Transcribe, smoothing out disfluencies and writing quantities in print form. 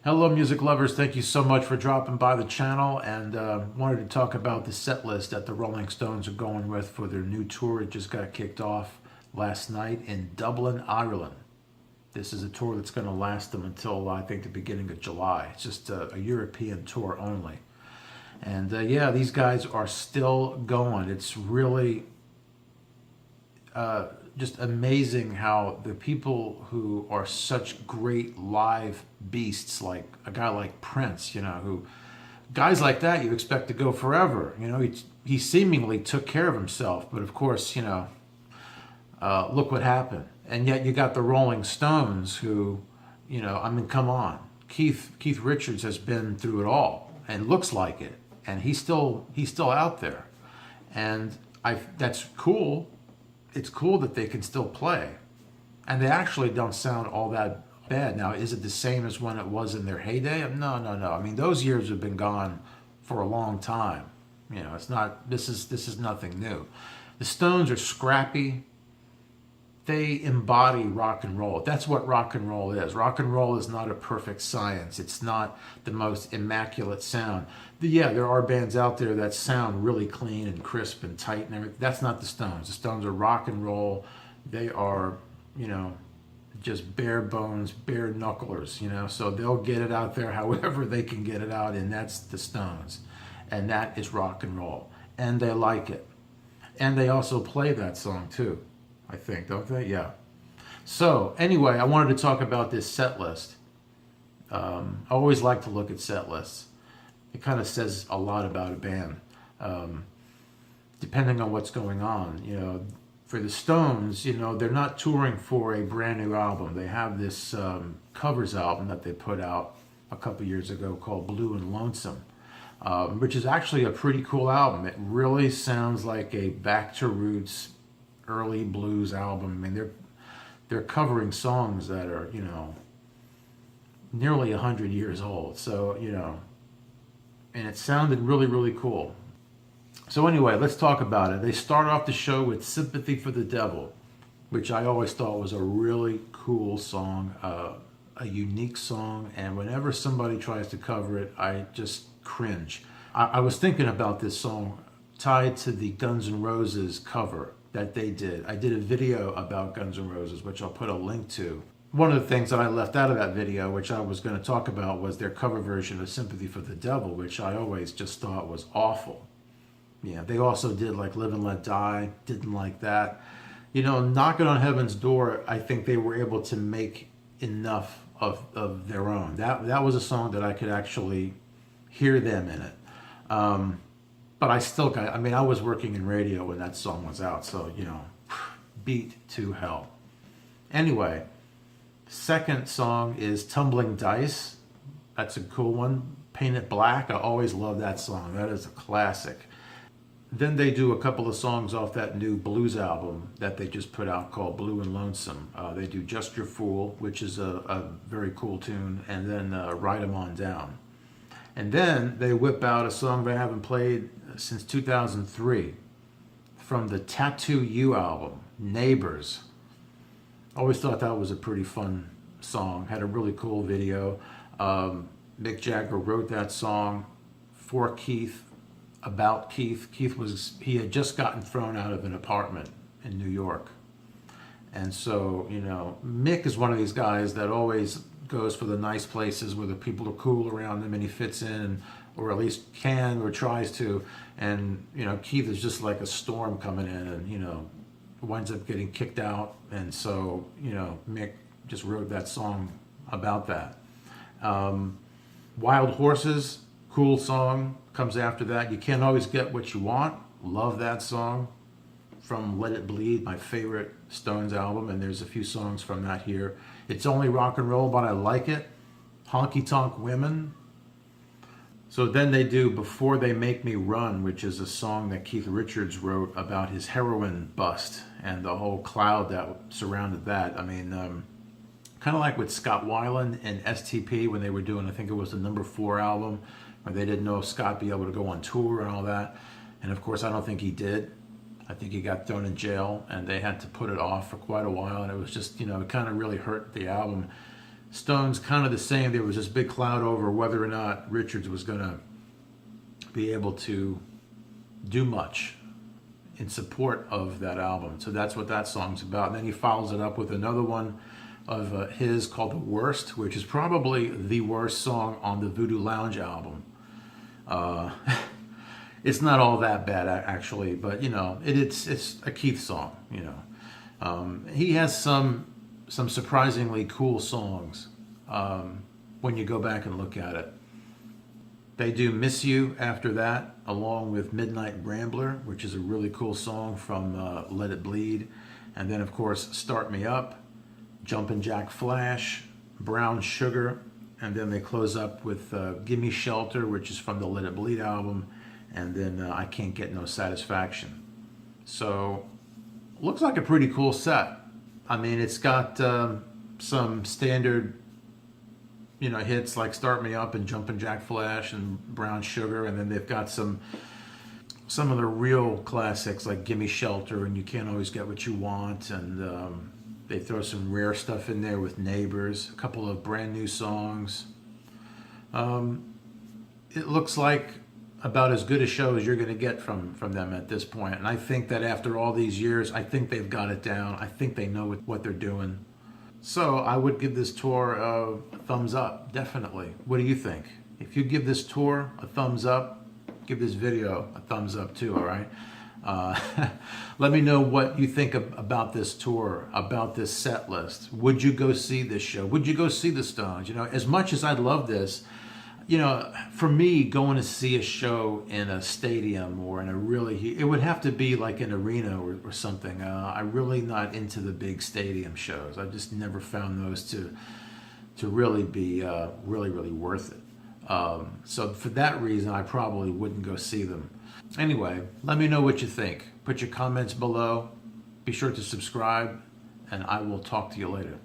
Hello, music lovers. Thank you so much for dropping by the channel, and wanted to talk about the set list that the Rolling Stones are going with for their new tour. It just got kicked off last night in Dublin, Ireland. This is a tour that's going to last them until, I think, the beginning of July. It's just a European tour only. And yeah, these guys are still going. It's really just amazing how the people who are such great live beasts, like a guy like Prince, who guys like that you expect to go forever. He seemingly took care of himself, but of course, look what happened. And yet you got the Rolling Stones, who, I mean, come on, Keith Richards has been through it all and looks like it, and he's still out there, and that's cool. It's cool that they can still play, and they actually don't sound all that bad. Now, is it the same as when it was in their heyday? No. I mean, those years have been gone for a long time. It's not. This is nothing new. The Stones are scrappy. They embody rock and roll. That's what rock and roll is. Rock and roll is not a perfect science. It's not the most immaculate sound. Yeah, there are bands out there that sound really clean and crisp and tight and everything. That's not the Stones. The Stones are rock and roll. They are, just bare bones, bare knucklers, so they'll get it out there however they can get it out, and that's the Stones. And that is rock and roll. And they like it. And they also play that song too, I think, don't they? Yeah. So anyway, I wanted to talk about this set list. I always like to look at set lists. It kind of says a lot about a band, depending on what's going on. For the Stones, they're not touring for a brand new album. They have this covers album that they put out a couple years ago called Blue and Lonesome, which is actually a pretty cool album. It really sounds like a back to roots early blues album. I mean, they're covering songs that are, nearly 100 years old. So, and it sounded really, really cool. So anyway, let's talk about it. They start off the show with Sympathy for the Devil, which I always thought was a really cool song, a unique song, and whenever somebody tries to cover it, I just cringe. I was thinking about this song tied to the Guns N' Roses cover that they did. I did a video about Guns N' Roses, which I'll put a link to. One of the things that I left out of that video, which I was going to talk about, was their cover version of Sympathy for the Devil, which I always just thought was awful. Yeah, they also did like Live and Let Die, didn't like that. Knocking on Heaven's Door, I think they were able to make enough of their own. That was a song that I could actually hear them in it. But I was working in radio when that song was out, so, beat to hell. Anyway, second song is Tumbling Dice. That's a cool one. Paint It Black. I always love that song. That is a classic. Then they do a couple of songs off that new blues album that they just put out called Blue and Lonesome. They do Just Your Fool, which is a very cool tune, and then Ride 'Em On Down. And then they whip out a song they haven't played since 2003 from the Tattoo You album, Neighbours. Always thought that was a pretty fun song. Had a really cool video. Mick Jagger wrote that song for Keith, about Keith. He had just gotten thrown out of an apartment in New York. And so, Mick is one of these guys that always goes for the nice places where the people are cool around him and he fits in, or at least can, or tries to. And, Keith is just like a storm coming in and, winds up getting kicked out. And so, Mick just wrote that song about that. Wild Horses, cool song, comes after that. You Can't Always Get What You Want. Love that song from Let It Bleed, my favorite Stones album, and there's a few songs from that here. It's Only Rock and Roll, but I Like It. Honky Tonk Women. So then they do Before They Make Me Run, which is a song that Keith Richards wrote about his heroin bust and the whole cloud that surrounded that. I mean, kind of like with Scott Weiland and STP when they were doing, I think it was the number 4 album, where they didn't know if Scott be able to go on tour and all that. And of course, I don't think he did. I think he got thrown in jail and they had to put it off for quite a while. And it was just, it kind of really hurt the album. Stones kind of the same. There was this big cloud over whether or not Richards was going to be able to do much in support of that album. So that's what that song's about. And then he follows it up with another one of his called The Worst, which is probably the worst song on the Voodoo Lounge album. It's not all that bad, actually, but, you know, it's a Keith song, you know. He has some surprisingly cool songs when you go back and look at it. They do Miss You after that, along with Midnight Rambler, which is a really cool song from Let It Bleed. And then, of course, Start Me Up, Jumpin' Jack Flash, Brown Sugar, and then they close up with Gimme Shelter, which is from the Let It Bleed album, and then I Can't Get No Satisfaction. So, looks like a pretty cool set. I mean, it's got some standard, you know, hits like Start Me Up and Jumpin' Jack Flash and Brown Sugar, and then they've got some of the real classics like Gimme Shelter and You Can't Always Get What You Want, and they throw some rare stuff in there with Neighbours, a couple of brand new songs. It looks like about as good a show as you're going to get from them at this point. And I think that after all these years, I think they've got it down. I think they know what they're doing. So I would give this tour a thumbs up, definitely. What do you think? If you give this tour a thumbs up, give this video a thumbs up too, all right? Let me know what you think about this tour, about this set list. Would you go see this show? Would you go see the Stones? You know, as much as I love this, you know, for me, going to see a show in a stadium or in a really, it would have to be like an arena or something. I'm really not into the big stadium shows. I just never found those to really be really worth it. So for that reason, I probably wouldn't go see them. Anyway, let me know what you think. Put your comments below. Be sure to subscribe, and I will talk to you later.